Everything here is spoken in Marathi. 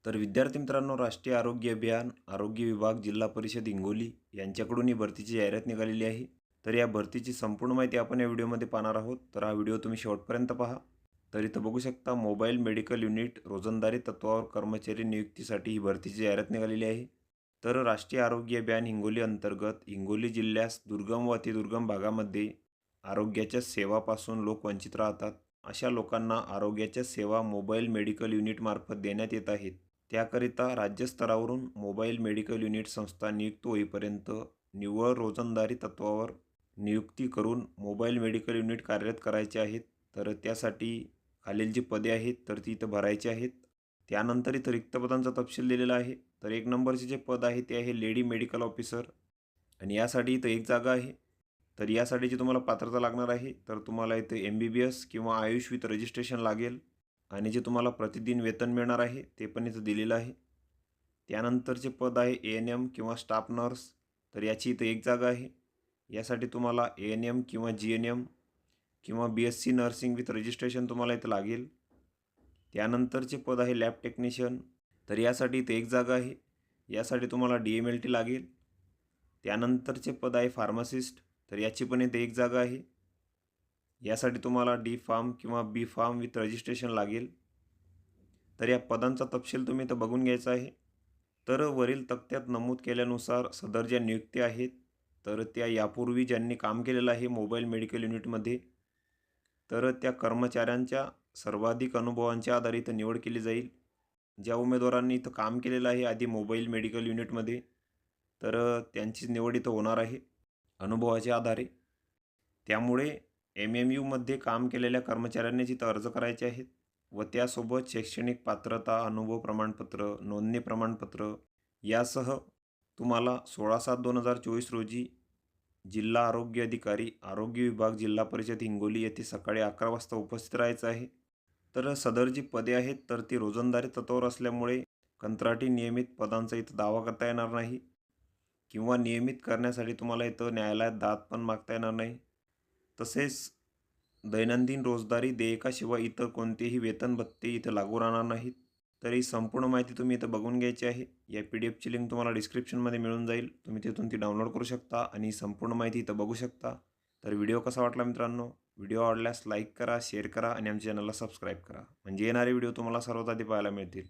तर विद्यार्थी मित्रांनो, राष्ट्रीय आरोग्य अभियान, आरोग्य विभाग, जिल्हा परिषद हिंगोली यांच्याकडून ही भरतीची जाहिरात निघालेली आहे. तर या भरतीची संपूर्ण माहिती आपण या व्हिडिओमध्ये पाहणार आहोत. तर हा व्हिडिओ तुम्ही शेवटपर्यंत पहा. तर इथं बघू शकता, मोबाईल मेडिकल युनिट रोजंदारी तत्त्वावर कर्मचारी नियुक्तीसाठी ही भरतीची जाहिरात निघालेली आहे. तर राष्ट्रीय आरोग्य अभियान हिंगोली अंतर्गत हिंगोली जिल्ह्यास दुर्गम व अतिदुर्गम भागामध्ये आरोग्याच्या सेवापासून लोक वंचित राहतात. अशा लोकांना आरोग्याच्या सेवा मोबाईल मेडिकल युनिटमार्फत देण्यात येत आहेत. त्याकरिता राज्यस्तरावरून मोबाईल मेडिकल युनिट संस्था नियुक्त होईपर्यंत निव्वळ रोजंदारी तत्त्वावर नियुक्ती करून मोबाईल मेडिकल युनिट कार्यरत करायचे आहेत. तर त्यासाठी खालील जी पदे आहेत तर ती इथं भरायची आहेत. त्यानंतर इथं रिक्त पदांचा तपशील दिलेला आहे. तर 1 नंबरचे जे पद आहे ते आहे लेडी मेडिकल ऑफिसर आणि यासाठी इथं 1 जागा आहे. तर यासाठीची तुम्हाला पात्रता लागणार आहे. तर तुम्हाला इथे MBBS किंवा आयुष विथ रजिस्ट्रेशन लागेल आणि जे तुम्हाला प्रतिदिन वेतन मिळणार आहे ते पण इथं दिलेलं आहे. त्यानंतरचे पद आहे ANM किंवा स्टाफ नर्स. तर याची इथं 1 जागा आहे. यासाठी तुम्हाला ANM किंवा GNM किंवा BSc नर्सिंग विथ रजिस्ट्रेशन तुम्हाला इथं लागेल. त्यानंतरचे पद आहे लॅब टेक्निशियन. तर यासाठी इथं 1 जागा आहे. यासाठी तुम्हाला DMLT लागेल. त्यानंतरचे पद आहे फार्मासिस्ट. तर याची पण इथे 1 जागा आहे. यासाठी तुम्हाला D फार्म किंवा B फार्म विथ रजिस्ट्रेशन लागेल. तर या पदांचा तपशील तुम्ही इथं बघून घ्यायचा आहे. तर वरील तक्त्यात नमूद केल्यानुसार सदर ज्या नियुक्त्या आहेत तर त्या यापूर्वी ज्यांनी काम केलेलं आहे मोबाईल मेडिकल युनिटमध्ये तर त्या कर्मचाऱ्यांच्या सर्वाधिक अनुभवांच्या आधारे इथं निवड केली जाईल. ज्या उमेदवारांनी इथं काम केलेलं आहे आधी मोबाईल मेडिकल युनिटमध्ये तर त्यांची निवड इथं होणार आहे अनुभवाच्या आधारे. त्यामुळे MMUमध्ये काम केलेल्या कर्मचाऱ्यांनीच इथं अर्ज करायचे आहेत व त्यासोबत शैक्षणिक पात्रता, अनुभव प्रमाणपत्र, नोंदणी प्रमाणपत्र यासह तुम्हाला 16/7/2024 रोजी जिल्हा आरोग्य अधिकारी, आरोग्य विभाग, जिल्हा परिषद हिंगोली येथे सकाळी 11 वाजता उपस्थित राहायचं आहे. तर सदर जी पदे आहेत तर ती रोजंदारी तत्त्वावर असल्यामुळे कंत्राटी नियमित पदांचा इथं दावा करता येणार नाही किंवा नियमित करण्यासाठी तुम्हाला इथं न्यायालयात दाद पण मागता येणार नाही. तसेच दैनंदिन रोजदारी देयकाशिवाय इतर कोणतेही वेतन भत्ते इथं लागू राहणार नाहीत. तर ही संपूर्ण माहिती तुम्ही इथं बघून घ्यायची आहे. या PDFची लिंक तुम्हाला डिस्क्रिप्शनमध्ये मिळून जाईल. तुम्ही तिथून ती डाउनलोड करू शकता आणि संपूर्ण माहिती इथं बघू शकता. तर व्हिडिओ कसा वाटला मित्रांनो? व्हिडिओ आवडल्यास लाईक करा, शेअर करा आणि आमच्या चॅनलला सबस्क्राईब करा. म्हणजे येणारे व्हिडिओ तुम्हाला सर्वात आधी पाहायला मिळतील.